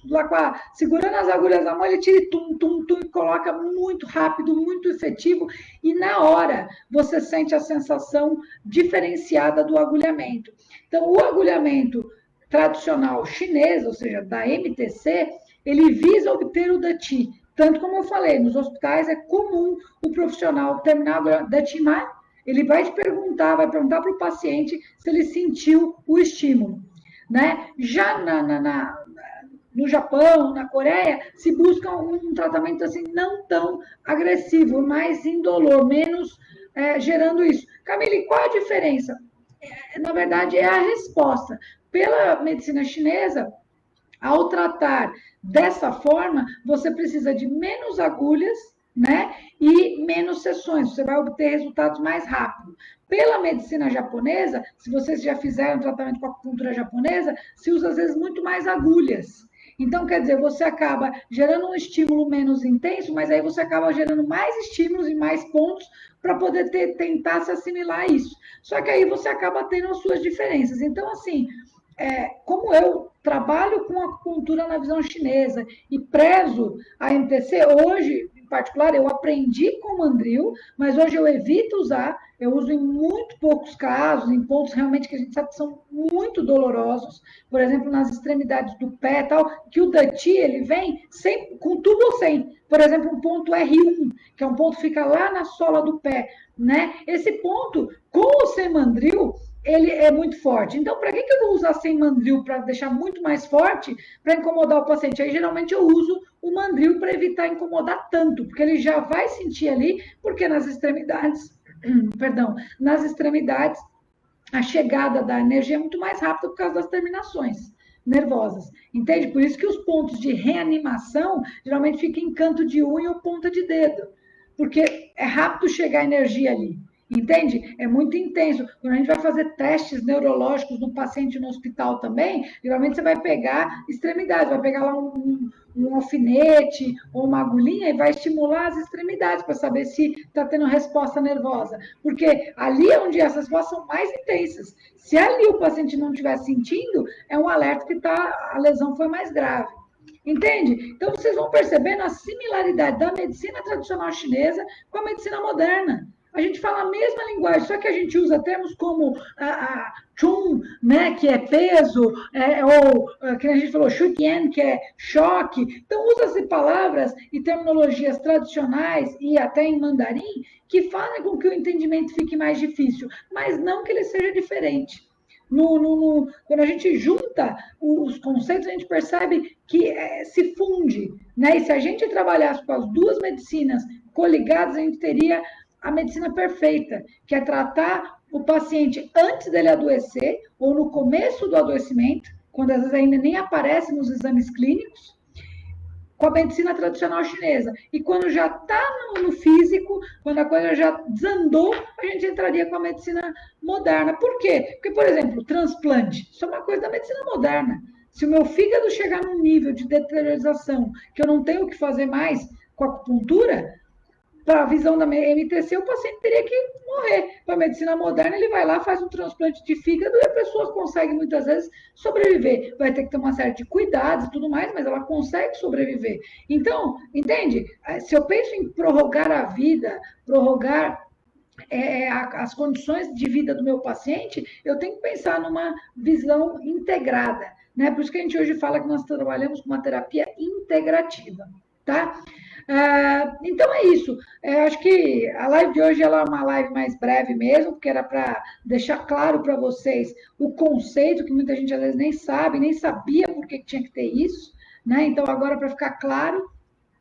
lá com segurando as agulhas na mão, ele tira e tum, tum, tum, e coloca muito rápido, muito efetivo, e na hora você sente a sensação diferenciada do agulhamento. Então, o agulhamento tradicional chinês, ou seja, da MTC, ele visa obter o DATI. Tanto como eu falei, nos hospitais é comum o profissional terminar o DATI, mas ele vai te perguntar, vai perguntar para o paciente se ele sentiu o estímulo. Né? Já no Japão, na Coreia, se busca um tratamento assim não tão agressivo, mais indolor, menos gerando isso. Camille, qual a diferença? Na verdade, é a resposta. Pela medicina chinesa, ao tratar dessa forma, você precisa de menos agulhas, né? E menos sessões, você vai obter resultados mais rápido. Pela medicina japonesa, se vocês já fizeram tratamento com a acupuntura japonesa, se usa às vezes muito mais agulhas. Então, quer dizer, você acaba gerando um estímulo menos intenso, mas aí você acaba gerando mais estímulos e mais pontos para poder tentar se assimilar a isso. Só que aí você acaba tendo as suas diferenças. Então, assim, como eu trabalho com acupuntura na visão chinesa e prezo a MTC, hoje, em particular, eu aprendi com o Mandril, mas hoje eu evito usar, eu uso em muito poucos casos, em pontos realmente que a gente sabe que são muito dolorosos, por exemplo, nas extremidades do pé e tal, que o Dati, ele vem sem, com tubo ou sem. Por exemplo, um ponto R1, que é um ponto que fica lá na sola do pé, né? Esse ponto, com o sem Mandril, ele é muito forte. Então, para que eu vou usar sem mandril para deixar muito mais forte, para incomodar o paciente? Aí, geralmente, eu uso o mandril para evitar incomodar tanto, porque ele já vai sentir ali, porque nas extremidades, perdão, nas extremidades, a chegada da energia é muito mais rápida por causa das terminações nervosas. Entende? Por isso que os pontos de reanimação geralmente ficam em canto de unha ou ponta de dedo, porque é rápido chegar a energia ali. Entende? É muito intenso. Quando a gente vai fazer testes neurológicos no paciente no hospital também, geralmente você vai pegar extremidades, vai pegar lá um alfinete ou uma agulhinha e vai estimular as extremidades para saber se está tendo resposta nervosa. Porque ali é onde essas respostas são mais intensas. Se ali o paciente não estiver sentindo, é um alerta que a lesão foi mais grave. Entende? Então vocês vão percebendo a similaridade da medicina tradicional chinesa com a medicina moderna. A gente fala a mesma linguagem, só que a gente usa termos como chun, né, que é peso, ou que a gente falou shutian, que é choque. Então usa-se palavras e terminologias tradicionais e até em mandarim que fazem com que o entendimento fique mais difícil, mas não que ele seja diferente. Quando a gente junta os conceitos, a gente percebe que se funde. Né? E se a gente trabalhasse com as duas medicinas coligadas, a gente teria a medicina perfeita, que é tratar o paciente antes dele adoecer, ou no começo do adoecimento, quando às vezes ainda nem aparece nos exames clínicos, com a medicina tradicional chinesa. E quando já está no físico, quando a coisa já desandou, a gente entraria com a medicina moderna. Por quê? Porque, por exemplo, transplante, isso é uma coisa da medicina moderna. Se o meu fígado chegar num nível de deteriorização que eu não tenho o que fazer mais com a acupuntura, para a visão da MTC, o paciente teria que morrer. Para a medicina moderna, ele vai lá, faz um transplante de fígado e a pessoa consegue muitas vezes sobreviver. Vai ter que ter uma série de cuidados e tudo mais, mas ela consegue sobreviver. Então, entende? Se eu penso em prorrogar a vida, prorrogar as condições de vida do meu paciente, eu tenho que pensar numa visão integrada. Né? Por isso que a gente hoje fala que nós trabalhamos com uma terapia integrativa. Tá? Então é isso. Acho que a live de hoje ela é uma live mais breve mesmo, porque era para deixar claro para vocês o conceito, que muita gente às vezes nem sabe, nem sabia por que tinha que ter isso. Né? Então, agora, para ficar claro,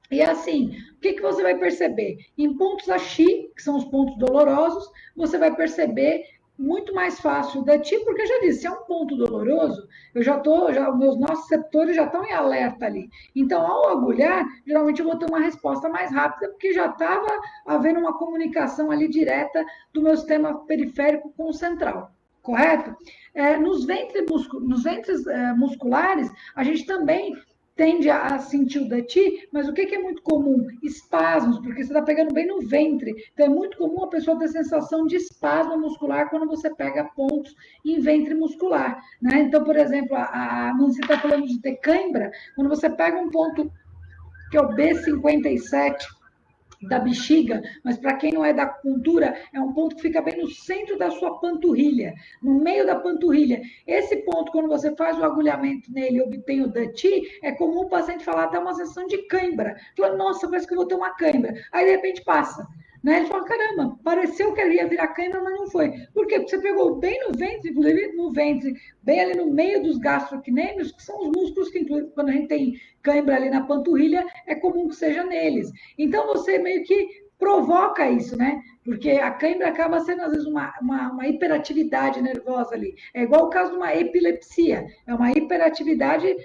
e assim, o que você vai perceber? Em pontos Axi, que são os pontos dolorosos, você vai perceber muito mais fácil da ti, porque eu já disse, se é um ponto doloroso, meus nossos receptores já estão em alerta ali. Então, ao agulhar, geralmente eu vou ter uma resposta mais rápida, porque já estava havendo uma comunicação ali direta do meu sistema periférico com o central. correto? Nos ventres musculares, a gente também tende a sentir o dati, mas o que é muito comum? Espasmos, porque você está pegando bem no ventre. Então, é muito comum a pessoa ter sensação de espasmo muscular quando você pega pontos em ventre muscular. Né? Então, por exemplo, a Nancy está falando de ter cãibra, quando você pega um ponto que é o B57, da bexiga, mas para quem não é da acupuntura, é um ponto que fica bem no centro da sua panturrilha, no meio da panturrilha. Esse ponto, quando você faz o agulhamento nele e obtém o dati, é comum o paciente falar até uma sensação de cãibra. Fala, nossa, parece que eu vou ter uma cãibra. Aí, de repente, passa. Né? Ele fala, caramba, pareceu que ele ia virar cãibra, mas não foi. Por quê? Porque você pegou bem no ventre, inclusive no ventre, bem ali no meio dos gastrocnêmios, que são os músculos que, inclusive, quando a gente tem cãibra ali na panturrilha, é comum que seja neles. Então, você meio que provoca isso, né? Porque a cãibra acaba sendo, às vezes, uma hiperatividade nervosa ali. É igual o caso de uma epilepsia, é uma hiperatividade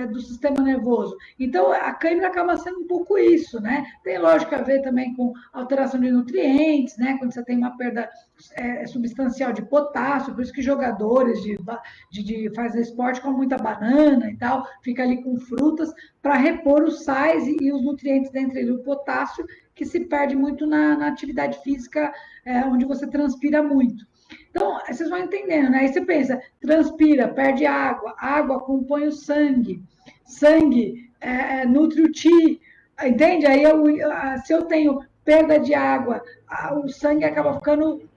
do sistema nervoso. Então, a cãibra acaba sendo um pouco isso, né? Tem, lógico, a ver também com alteração de nutrientes, né? Quando você tem uma perda substancial de potássio, por isso que jogadores de fazer esporte com muita banana e tal, fica ali com frutas para repor os sais e os nutrientes, dentre eles o potássio, que se perde muito na atividade física, onde você transpira muito. Então, vocês vão entendendo, né? Aí você pensa, transpira, perde água, água compõe o sangue, sangue nutre o ti, entende? Aí, se eu tenho perda de água, o sangue acaba ficando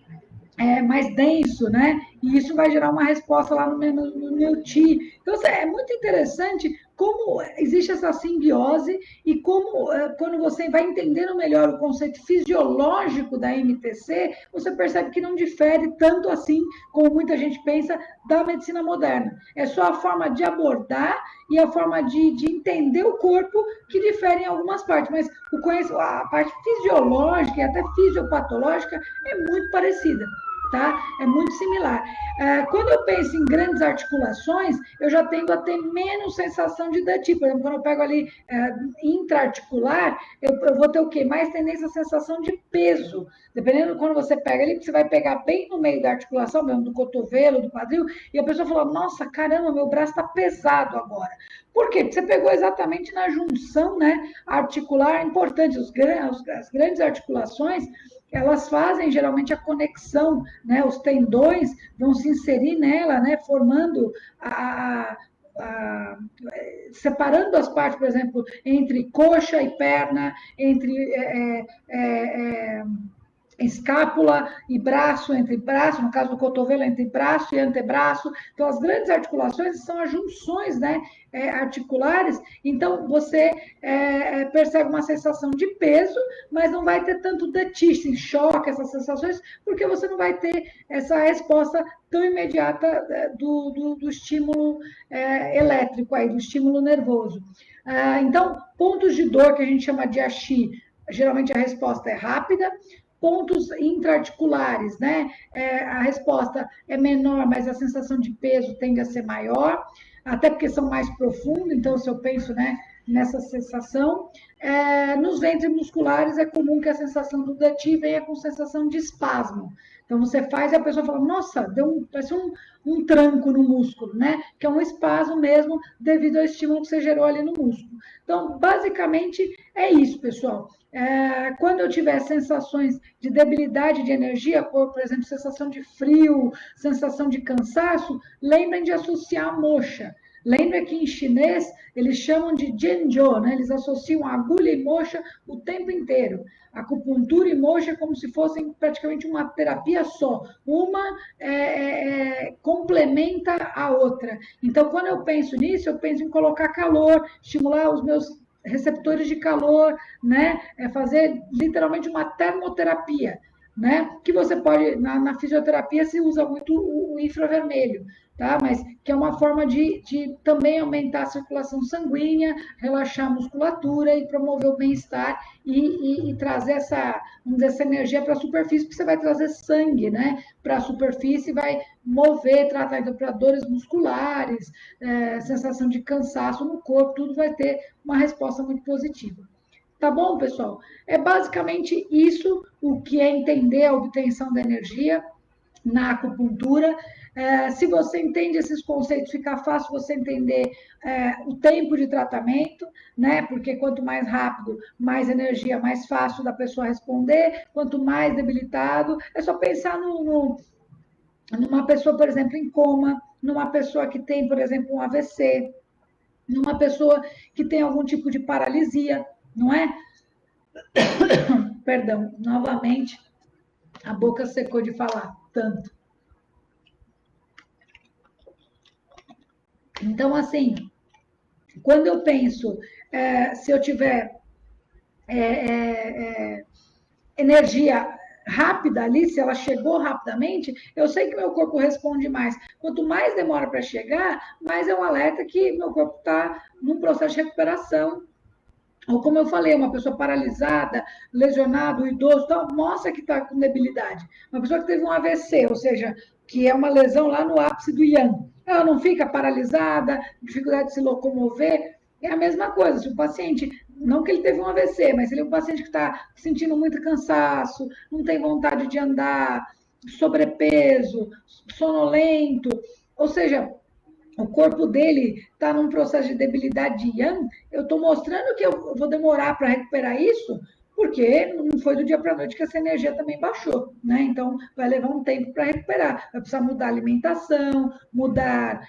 mais denso, né? E isso vai gerar uma resposta lá no meu ti. Então, é muito interessante como existe essa simbiose e como, quando você vai entendendo melhor o conceito fisiológico da MTC, você percebe que não difere tanto assim, como muita gente pensa, da medicina moderna. É só a forma de abordar e a forma de entender o corpo que difere em algumas partes, mas a parte fisiológica e até fisiopatológica é muito parecida. Tá? É muito similar. Quando eu penso em grandes articulações, eu já tendo a ter menos sensação de dati. Por exemplo, quando eu pego ali intraarticular, eu vou ter o quê? Mais tendência à sensação de peso. Dependendo de quando você pega ali, você vai pegar bem no meio da articulação, mesmo do cotovelo, do quadril, e a pessoa fala, nossa, caramba, meu braço está pesado agora. Por quê? Porque você pegou exatamente na junção, né, articular importante. As grandes articulações, elas fazem geralmente a conexão, né? Os tendões vão se inserir nela, né? Formando separando as partes, por exemplo, entre coxa e perna, entre escápula e braço entre braço, no caso do cotovelo entre braço e antebraço. Então, as grandes articulações são as junções, né, articulares. Então, você percebe uma sensação de peso, mas não vai ter tanto datice, choque, essas sensações, porque você não vai ter essa resposta tão imediata do estímulo elétrico, aí, do estímulo nervoso. Então, pontos de dor que a gente chama de achi, geralmente a resposta é rápida. Pontos intraarticulares, né? A resposta é menor, mas a sensação de peso tende a ser maior, até porque são mais profundos, então, se eu penso, né, nessa sensação. Nos ventres musculares, é comum que a sensação do dati venha com sensação de espasmo. Então, você faz e a pessoa fala, nossa, parece um tranco no músculo, né? Que é um espasmo mesmo, devido ao estímulo que você gerou ali no músculo. Então, basicamente, é isso, pessoal. Quando eu tiver sensações de debilidade de energia, por exemplo, sensação de frio, sensação de cansaço, lembrem de associar a moxa. Lembra que em chinês eles chamam de Jianzhou, né? Eles associam agulha e moxa o tempo inteiro. Acupuntura e moxa é como se fossem praticamente uma terapia só. Uma complementa a outra. Então, quando eu penso nisso, eu penso em colocar calor, estimular os meus receptores de calor, né? Fazer literalmente uma termoterapia, né? Que você pode, na fisioterapia se usa muito o infravermelho, tá? Mas que é uma forma de também aumentar a circulação sanguínea, relaxar a musculatura e promover o bem-estar e trazer essa energia para a superfície, porque você vai trazer sangue, né? Para a superfície, vai mover, tratar então, para dores musculares, sensação de cansaço no corpo, tudo vai ter uma resposta muito positiva. Tá bom, pessoal? É basicamente isso o que é entender a obtenção da energia na acupuntura. Se você entende esses conceitos, fica fácil você entender o tempo de tratamento, né? Porque quanto mais rápido, mais energia, mais fácil da pessoa responder, quanto mais debilitado, é só pensar numa pessoa, por exemplo, em coma, numa pessoa que tem, por exemplo, um AVC, numa pessoa que tem algum tipo de paralisia, não é? Perdão, novamente, a boca secou de falar tanto. Então, assim, quando eu penso, se eu tiver energia rápida ali, se ela chegou rapidamente, eu sei que meu corpo responde mais. Quanto mais demora para chegar, mais é um alerta que meu corpo está num processo de recuperação. Ou como eu falei, uma pessoa paralisada, lesionada, um idoso, então, mostra que está com debilidade. Uma pessoa que teve um AVC, ou seja, que é uma lesão lá no ápice do Yang, ela não fica paralisada, dificuldade de se locomover, é a mesma coisa. Se o paciente, não que ele teve um AVC, mas ele é um paciente que está sentindo muito cansaço, não tem vontade de andar, sobrepeso, sonolento, ou seja, o corpo dele está num processo de debilidade de Yang, eu estou mostrando que eu vou demorar para recuperar isso, porque não foi do dia para a noite que essa energia também baixou, né? Então, vai levar um tempo para recuperar. Vai precisar mudar a alimentação, mudar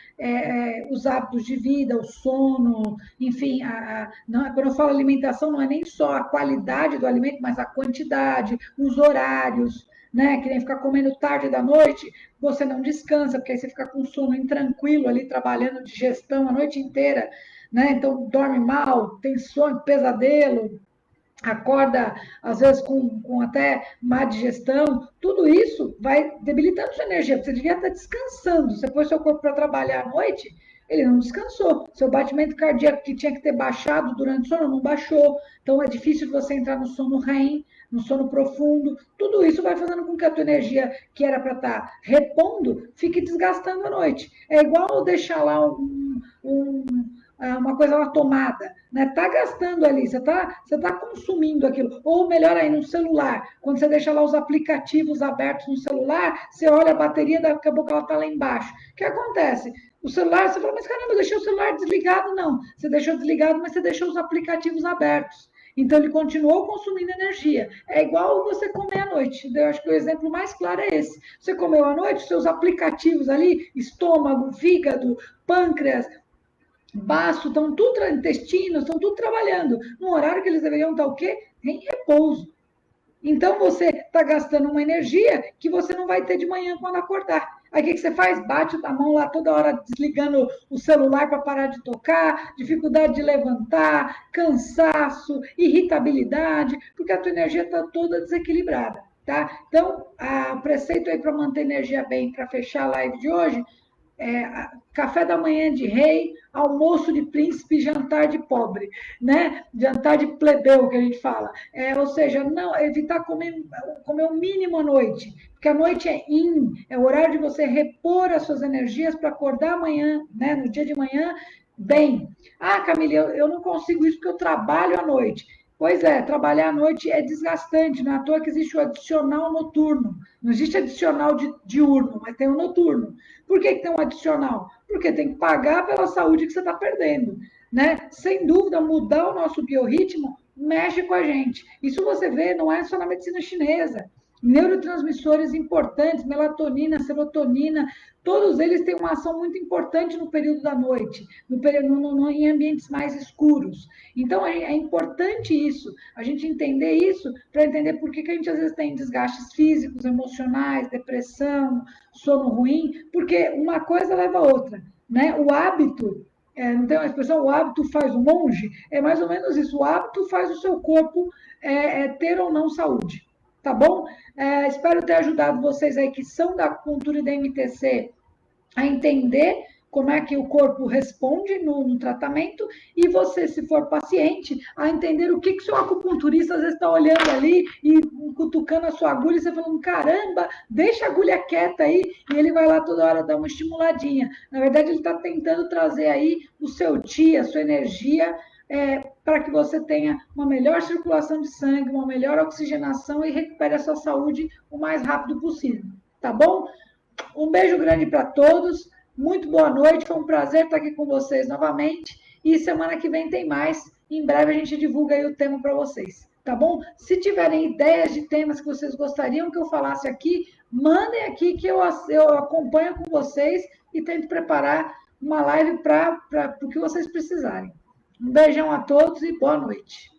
os hábitos de vida, o sono, enfim. Não, quando eu falo alimentação, não é nem só a qualidade do alimento, mas a quantidade, os horários, né? Que nem ficar comendo tarde da noite, você não descansa, porque aí você fica com sono intranquilo ali, trabalhando digestão a noite inteira, né? Então, dorme mal, tem sonho, pesadelo, acorda, às vezes, com até má digestão, tudo isso vai debilitando sua energia, porque você devia estar descansando. Você pôs seu corpo para trabalhar à noite, ele não descansou. Seu batimento cardíaco que tinha que ter baixado durante o sono, não baixou. Então, é difícil você entrar no sono REM, no sono profundo. Tudo isso vai fazendo com que a tua energia, que era para estar repondo, fique desgastando à noite. É igual deixar lá uma coisa na tomada, né? Tá gastando ali, você tá consumindo aquilo. Ou melhor aí, no celular, quando você deixa lá os aplicativos abertos no celular, você olha a bateria, daqui a pouco ela tá lá embaixo. O que acontece? O celular, você fala, mas caramba, eu deixei o celular desligado. Não, você deixou desligado, mas você deixou os aplicativos abertos. Então, ele continuou consumindo energia. É igual você comer à noite. Eu acho que o exemplo mais claro é esse. Você comeu à noite, seus aplicativos ali, estômago, fígado, pâncreas, baço, estão tudo, intestino, estão tudo trabalhando, num horário que eles deveriam estar o quê? Em repouso. Então, você está gastando uma energia que você não vai ter de manhã quando acordar. Aí, o que você faz? Bate a mão lá toda hora, desligando o celular para parar de tocar, dificuldade de levantar, cansaço, irritabilidade, porque a tua energia está toda desequilibrada, tá? Então, o preceito aí para manter a energia bem, para fechar a live de hoje, café da manhã de rei, almoço de príncipe, jantar de pobre, né? Jantar de plebeu, que a gente fala. Ou seja, não evitar comer o mínimo à noite, porque a noite é é o horário de você repor as suas energias para acordar amanhã, né? No dia de manhã, bem. Ah, Camila, eu não consigo isso porque eu trabalho à noite. Pois é, trabalhar à noite é desgastante, não é à toa que existe o adicional noturno. Não existe adicional diurno, mas tem o noturno. Por que tem um adicional? Porque tem que pagar pela saúde que você está perdendo. Né? Sem dúvida, mudar o nosso biorritmo mexe com a gente. Isso você vê, não é só na medicina chinesa. Neurotransmissores importantes, melatonina, serotonina, todos eles têm uma ação muito importante no período da noite, em ambientes mais escuros. Então, é importante isso, a gente entender isso, para entender por que a gente às vezes tem desgastes físicos, emocionais, depressão, sono ruim, porque uma coisa leva a outra. Né? O hábito, não tem uma expressão, o hábito faz o monge? É mais ou menos isso, o hábito faz o seu corpo ter ou não saúde. Tá bom? Espero ter ajudado vocês aí que são da cultura e da MTC a entender como é que o corpo responde no tratamento e você, se for paciente, a entender o que o seu acupunturista às vezes está olhando ali e cutucando a sua agulha e você falando, caramba, deixa a agulha quieta aí e ele vai lá toda hora dar uma estimuladinha. Na verdade, ele está tentando trazer aí o seu chi, a sua energia, para que você tenha uma melhor circulação de sangue, uma melhor oxigenação e recupere a sua saúde o mais rápido possível. Tá bom? Um beijo grande para todos, muito boa noite, foi um prazer estar aqui com vocês novamente, e semana que vem tem mais, em breve a gente divulga aí o tema para vocês, tá bom? Se tiverem ideias de temas que vocês gostariam que eu falasse aqui, mandem aqui que eu acompanho com vocês e tento preparar uma live para o que vocês precisarem. Um beijão a todos e boa noite.